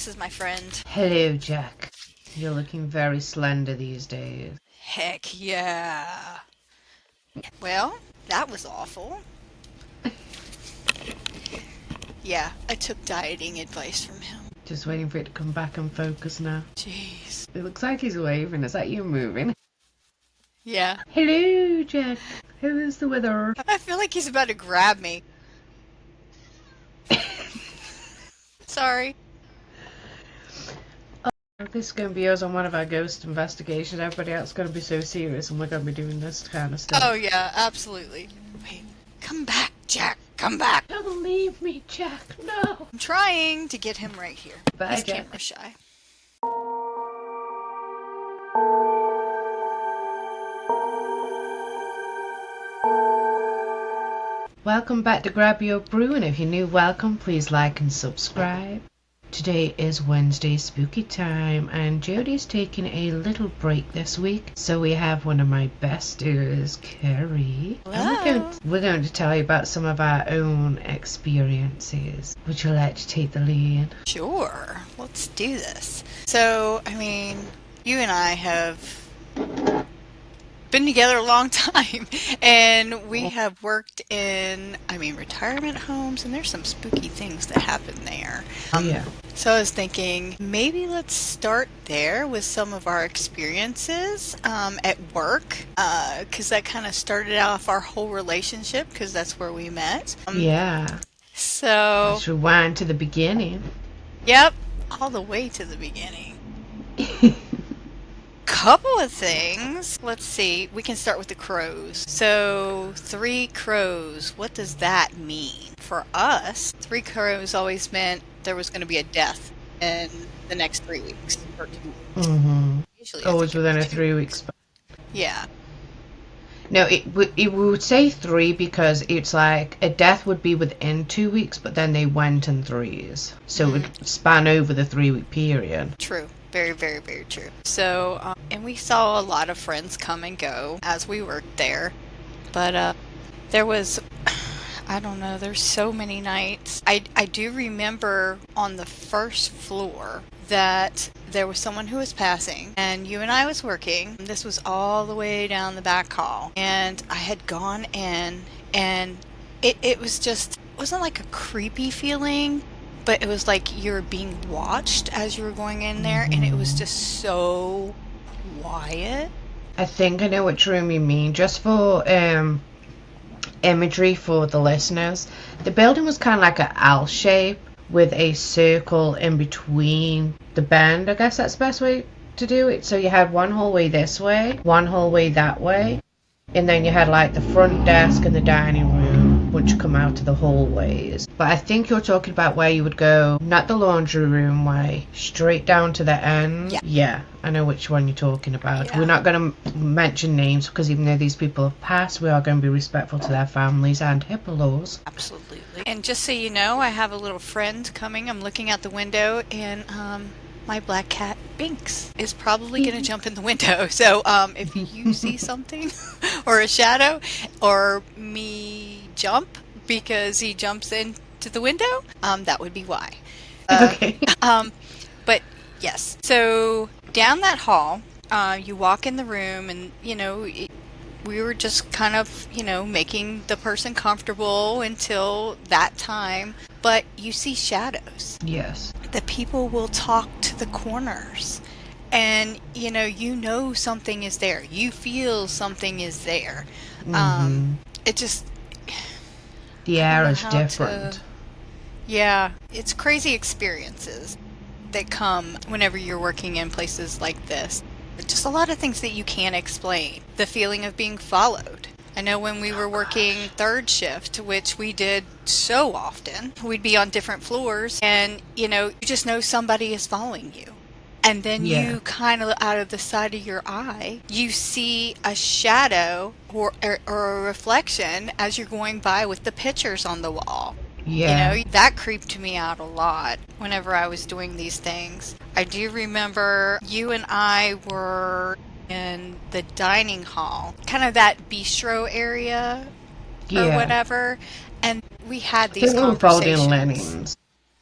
this is my friend. Hello, Jack. You're looking very slender these days. Heck yeah. Well, that was awful. Yeah, I took dieting advice from him. Just waiting for it to come back and focus now. Jeez. It looks like he's waving. Is that you moving? Yeah. Hello, Jack. How is the weather? I feel like he's about to grab me. Sorry. This is going to be us on one of our ghost investigations. Everybody else is going to be so serious and we're going to be doing this kind of stuff. Oh yeah, absolutely. Wait, come back, Jack. Come back. Don't leave me, Jack. No. I'm trying to get him right here. Bye, He's Jack. camera shy. Welcome back to Grab Your Brew, and if you're new, welcome. Please like and subscribe. Today is Wednesday spooky time, and Jodie's taking a little break this week, so we have one of my besters, Carrie. Hello. And we're going to tell you about some of our own experiences. Would you like to take the lead? Sure. Let's do this. So, I mean, you and I have been together a long time, and we have worked in, retirement homes, and there's some spooky things that happen there. Oh, yeah. So I was thinking, maybe let's start there with some of our experiences at work, because that kind of started off our whole relationship, because that's where we met. Yeah. So, Let's rewind to the beginning. yep, all the way to the beginning. Couple of things. Let's see. We can start with the crows. So, 3 crows. What does that mean? For us, 3 crows always meant there was going to be a death in the next 3 weeks or 2 weeks. Mm-hmm. Usually, I Always think within a it's 2 3 weeks. week span. Yeah. No, we would say 3 because it's like a death would be within 2 weeks, but then they went in threes. So it would span over the 3 week period. True. Very, very, very true. So, and we saw a lot of friends come and go as we worked there. But there was, I don't know, there's so many nights. I do remember on the first floor that there was someone who was passing, and you and I was working. This was all the way down the back hall. And I had gone in, and it was just, it wasn't like a creepy feeling, but it was like you were being watched as you were going in there, and it was just so quiet. I think I know which room you mean. Just for imagery for the listeners, the building was kind of like an L shape with a circle in between the bend. I guess that's the best way to do it. So you had one hallway this way, one hallway that way, and then you had like the front desk and the dining room, which come out to the hallways. But I think you're talking about where you would go, not the laundry room way, straight down to the end. Yeah, I know which one you're talking about. Yeah. We're not going to mention names because even though these people have passed, we are going to be respectful to their families and HIPAA laws. Absolutely. And just so you know, I have a little friend coming. I'm looking out the window, and my black cat, Binks, is probably going to jump in the window. So if you see something or a shadow or me jump because he jumps into the window, that would be why. Okay. But yes, so down that hall, you walk in the room, and we were just kind of making the person comfortable until that time. But you see shadows. Yes. The people will talk to the corners, and you know something is there. You feel something is there. It just, The air is different. yeah, it's crazy experiences that come whenever you're working in places like this. Just a lot of things that you can't explain. The feeling of being followed. I know when we were working third shift, which we did so often, we'd be on different floors, and you just know somebody is following you. And then you kind of, out of the side of your eye, you see a shadow or a reflection as you're going by with the pictures on the wall. Yeah. That creeped me out a lot whenever I was doing these things. I do remember you and I were in the dining hall, kind of that bistro area or whatever, and we had these Little folding conversations. linens.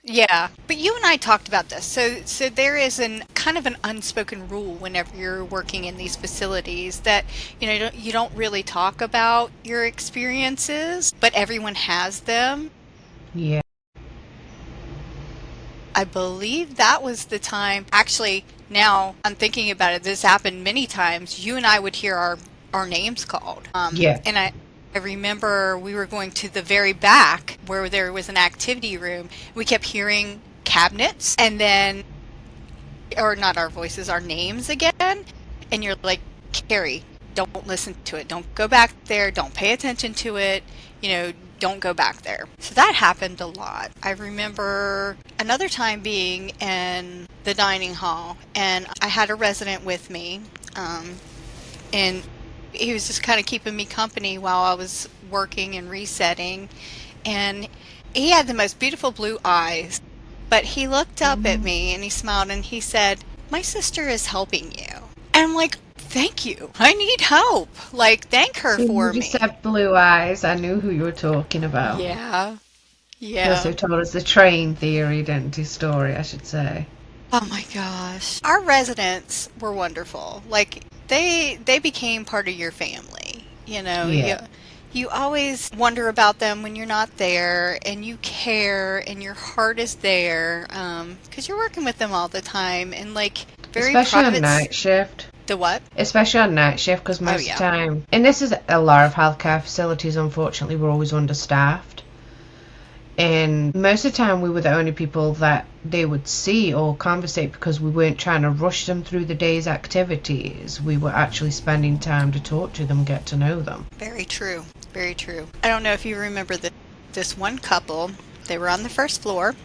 Yeah, but you and I talked about this. So there is an kind of an unspoken rule whenever you're working in these facilities that you don't really talk about your experiences, but everyone has them. Yeah. I believe that was the time. Actually, now I'm thinking about it. This happened many times. You and I would hear our names called. Yeah. And I remember we were going to the very back where there was an activity room. We kept hearing cabinets and then, or not our voices, our names again. And you're like, Carrie, don't listen to it. Don't go back there. Don't pay attention to it. Don't go back there. So that happened a lot. I remember another time being in the dining hall, and I had a resident with me, and he was just kind of keeping me company while I was working and resetting. And he had the most beautiful blue eyes, but he looked up at Mhm. me and he smiled and he said, "My sister is helping you." And I'm like, "Thank you. I need help. Like, thank her So you for just me." said blue eyes. I knew who you were talking about. Yeah. He also Yeah. told us the train theory, didn't he? Story, I should say. Oh my gosh. Our residents were wonderful. Like they became part of your family. Yeah. You always wonder about them when you're not there and you care and your heart is there cuz you're working with them all the time and like very Especially on private night shift. the what? Especially on night shift, because Oh most of yeah. the time, and this is a lot of healthcare facilities, unfortunately, we're always understaffed. And most of the time, we were the only people that they would see or conversate because we weren't trying to rush them through the day's activities. We were actually spending time to talk to them, get to know them. Very true. Very true. I don't know if you remember this one couple. They were on the first floor.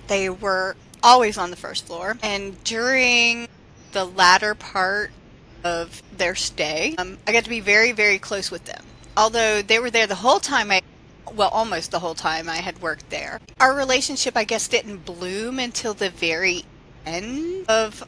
They were always on the first floor. And during the latter part of their stay, I got to be very, very close with them. Although they were there the whole time well, almost the whole time I had worked there. Our relationship, I guess, didn't bloom until the very end of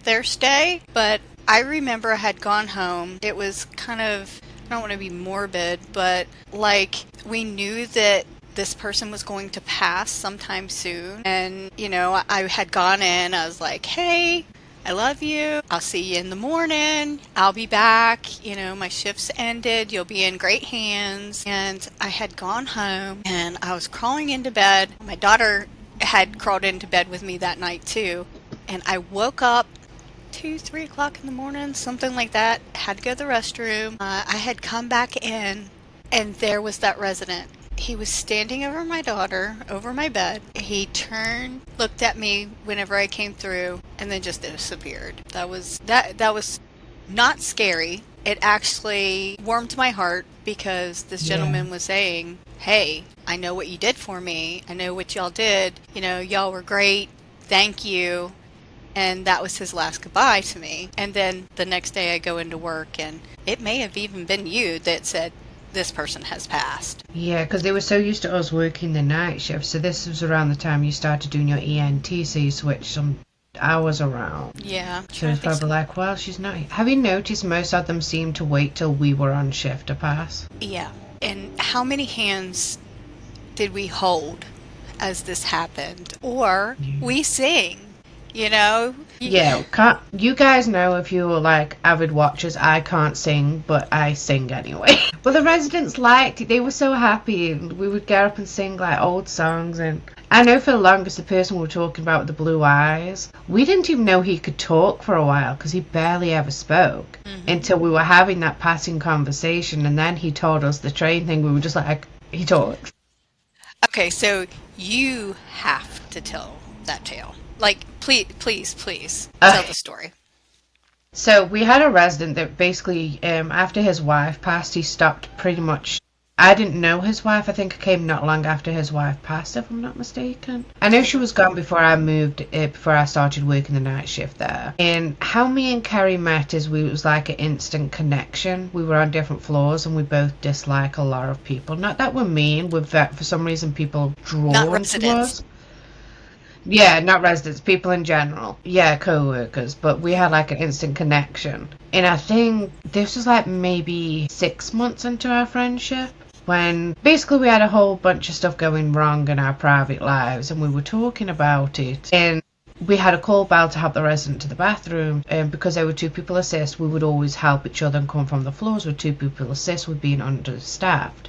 their stay. But I remember I had gone home. It was kind of, I don't want to be morbid, but like we knew that this person was going to pass sometime soon. And, I had gone in, I was like, "Hey, I love you. I'll see you in the morning. I'll be back. My shift's ended. You'll be in great hands." And I had gone home and I was crawling into bed. My daughter had crawled into bed with me that night too. And I woke up 2, 3 o'clock in the morning, something like that. Had to go to the restroom. I had come back in, and there was that resident. He was standing over my daughter, over my bed. He turned, looked at me whenever I came through, and then just disappeared. That was not scary. It actually warmed my heart because this Yeah. gentleman was saying, "Hey, I know what you did for me. I know what y'all did. Y'all were great. Thank you." And that was his last goodbye to me. And then the next day I go into work, and it may have even been you that said, "This person has passed." Yeah, because they were so used to us working the night shift. So this was around the time you started doing your ENT, so you switched some hours around. Yeah. So it's probably like, well, she's not. Have you noticed most of them seem to wait till we were on shift to pass? Yeah. And how many hands did we hold as this happened? Or we sing, you know? Yeah, can't you guys know if you were like avid watchers, I can't sing, but I sing anyway. Well, the residents liked it. They were so happy. We would get up and sing like old songs. And I know for the longest, the person we were talking about with the blue eyes, we didn't even know he could talk for a while because he barely ever spoke until we were having that passing conversation. And then he told us the train thing. We were just like, he talks. Okay, so you have to tell that tale. Like, please, please, please tell the story. So we had a resident that basically, after his wife passed, he stopped pretty much. I didn't know his wife. I think I came not long after his wife passed, if I'm not mistaken. I know she was gone before I moved, before I started working the night shift there. And how me and Carrie met is it was like an instant connection. We were on different floors and we both dislike a lot of people. Not that we're mean, we're that for some reason people Not drawn to residents. us. Yeah, not residents, people in general. Yeah, co-workers, but we had like an instant connection. And I think this was like maybe 6 months into our friendship. when basically we had a whole bunch of stuff going wrong in our private lives, and we were talking about it, and we had a call bell to help the resident to the bathroom, and because there were two people assist, we would always help each other and come from the floors with two people assist with being understaffed.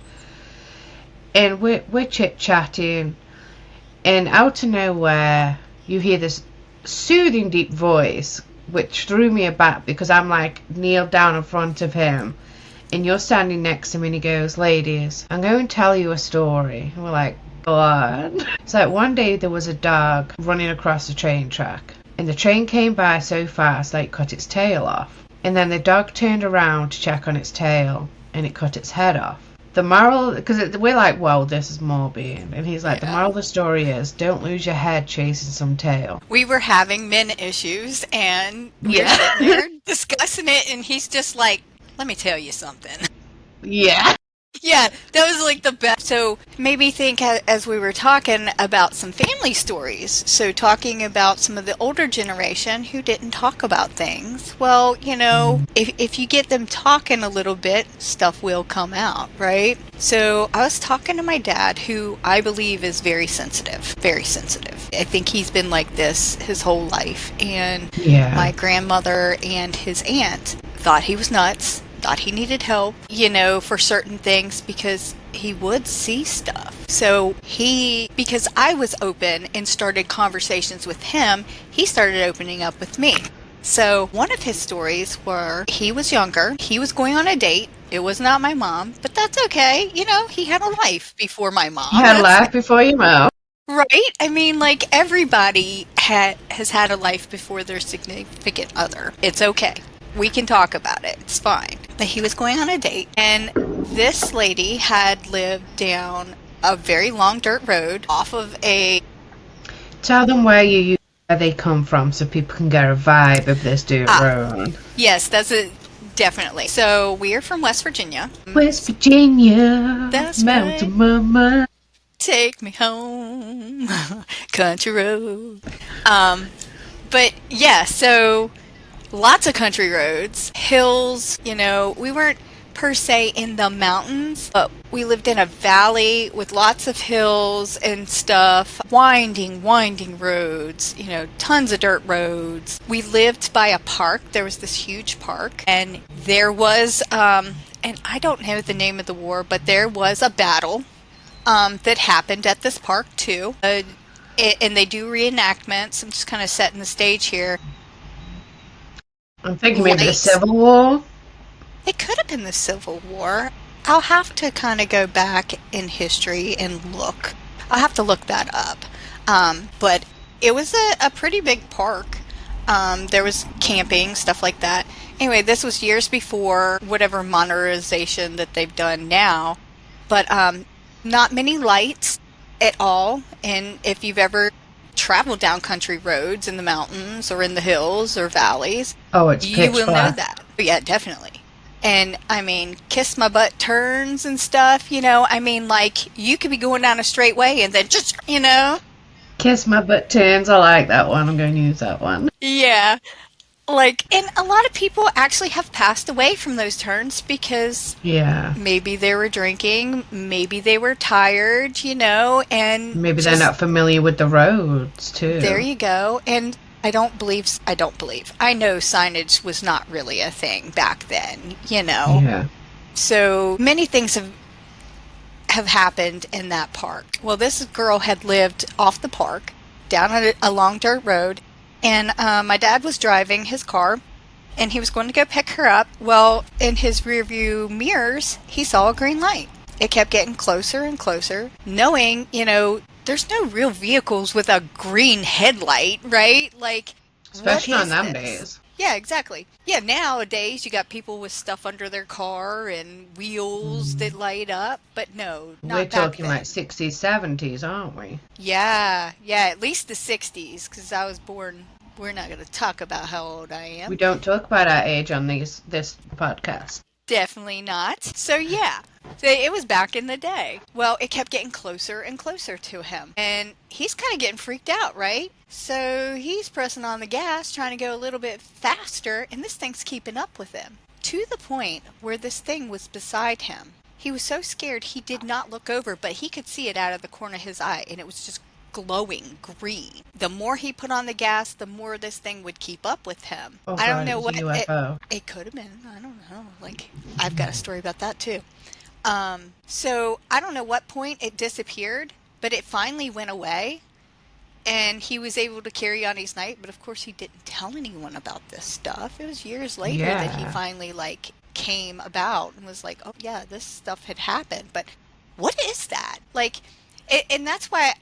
And we're chit-chatting, and out of nowhere you hear this soothing deep voice, which threw me aback because I'm like kneeled down in front of him, and you're standing next to me, and he goes, "Ladies, I'm going to tell you a story." And we're like, "Go on." It's like one day there was a dog running across the train track, and the train came by so fast that it cut its tail off. And then the dog turned around to check on its tail, and it cut its head off. The moral, because we're like, "Well, this is morbid," and he's like, "The moral of the story is, don't lose your head chasing some tail." We were having men issues, and we're sitting there discussing it, and he's just like, "Let me tell you something." Yeah. Yeah, that was like the best. So made me think as we were talking about some family stories. So talking about some of the older generation who didn't talk about things. Well, you know, if you get them talking a little bit, stuff will come out, right? So I was talking to my dad, who I believe is very sensitive, very sensitive. I think he's been like this his whole life. And my grandmother and his aunt thought he was nuts. Thought he needed help, you know, for certain things because he would see stuff. So because I was open and started conversations with him, he started opening up with me. So one of his stories were he was younger, he was going on a date. It was not my mom, but that's okay. You know, he had a life before my mom. He had a life before your mom. Right? I mean, like, everybody has had a life before their significant other. It's okay. We can talk about it. It's fine. But he was going on a date, and this lady had lived down a very long dirt road off of a... Tell them where they come from so people can get a vibe of this dirt road. Yes, that's it. Definitely. So we are from West Virginia. West Virginia. That's Mountain right. Mama. Take me home. Country road. But yeah, so... lots of country roads, hills, you know, we weren't per se in the mountains, but we lived in a valley with lots of hills and stuff, winding roads, you know, tons of dirt roads. We lived by a park. There was this huge park, and there was, and I don't know the name of the war, but there was a battle that happened at this park too. And they do reenactments. I'm just kind of setting the stage here. I'm thinking maybe the Civil War. It could have been the Civil War. I'll have to kind of go back in history and look. I'll have to look that up. But it was a pretty big park. There was camping, stuff like that. Anyway, this was years before whatever modernization that they've done now. But not many lights at all. And if you've ever travel down country roads in the mountains or in the hills or valleys, you will know that. Yeah, definitely. And I mean, kiss my butt turns and stuff, you know, I mean, like, you could be going down a straight way and then just, you know. Kiss my butt turns, I like that one. I'm going to use that one. Yeah. Like, and a lot of people actually have passed away from those turns because maybe they were drinking, maybe they were tired, you know, and maybe they're not familiar with the roads too. There you go. And I know signage was not really a thing back then, you know. Yeah. So many things have happened in that park. Well, this girl had lived off the park down a long dirt road. And my dad was driving his car, and he was going to go pick her up. Well, in his rearview mirrors, he saw a green light. It kept getting closer and closer, knowing, you know, there's no real vehicles with a green headlight, right? Like, especially on them days. Yeah, exactly. Yeah, nowadays you got people with stuff under their car and wheels that light up, but no, not We're back talking then. like 60s, 70s, aren't we? Yeah, at least the 60s, because I was born. We're not going to talk about how old I am. We don't talk about our age on this podcast. Definitely not. So yeah, it was back in the day. Well, it kept getting closer and closer to him. And he's kind of getting freaked out, right? So he's pressing on the gas, trying to go a little bit faster, and this thing's keeping up with him. To the point where this thing was beside him. He was so scared he did not look over, but he could see it out of the corner of his eye, and it was just glowing green. The more he put on the gas, the more this thing would keep up with him. Oh I don't god, it know was a what UFO. it could have been. I don't know. Like I've got a story about that too. So I don't know what point it disappeared, but it finally went away and he was able to carry on his night, but of course he didn't tell anyone about this stuff. It was years later that he Yeah. finally like came about and was like, "Oh yeah, this stuff had happened." But what is that? Like and that's why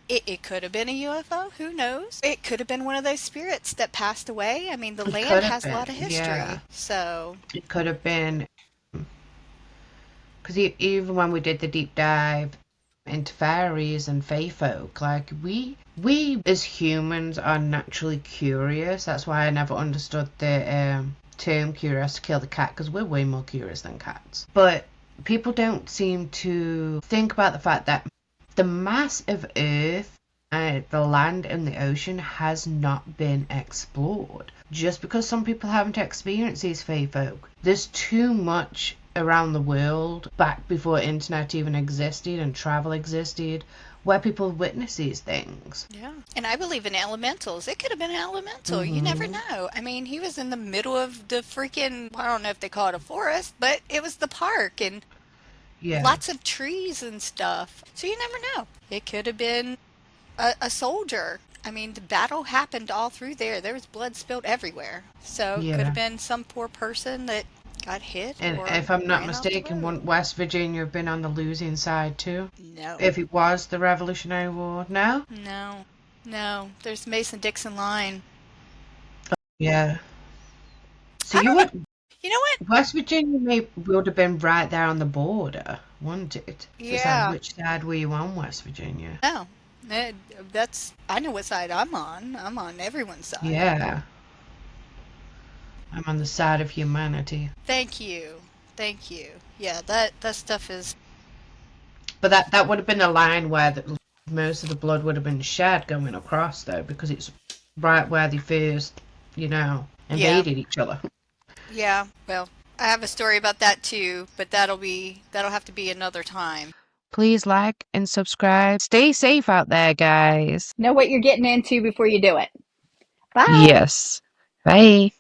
it could have been a UFO, who knows? It could have been one of those spirits that passed away. I mean, the It land could have has a been. lot of Yeah. history. So, It could have been because even when we did the deep dive into fairies and fae folk, like we as humans are naturally curious. That's why I never understood the term curious to kill the cat, because we're way more curious than cats. But people don't seem to think about the fact that the mass of Earth, the land and the ocean has not been explored. Just because some people haven't experienced these fae folk, there's too much around the world back before internet even existed and travel existed where people witness these things. yeah. And I believe in elementals. It could have been an elemental. You never Hmm. know. I mean, he was in the middle of the freaking, I don't know if they call it a forest, but it was the park and Yeah. lots of trees and stuff. So you never know. It could have been a soldier. I mean, the battle happened all through there. There was blood spilled everywhere. So it could have Yeah. been some poor person that got hit And or if I'm not ran off the mistaken, road. wouldn't West Virginia have been on the losing side too? No, If it was the Revolutionary War? No? no, no. There's Mason-Dixon line. Yeah. So I you don't know. would You know what? West Virginia would have been right there on the border, wouldn't it? So it's like, Yeah. which side were you on, West Virginia? No. That's I know what side I'm on. I'm on everyone's side. Yeah, I'm on the side of humanity. Thank you. Thank you. Yeah, that stuff is But that would have been a line where most of the blood would have been shed going across, though, because it's right where they first, yeah. invaded each other. Yeah. Well, I have a story about that too, but that'll have to be another time. Please like and subscribe. Stay safe out there, guys. Know what you're getting into before you do it. Bye. Yes. Bye.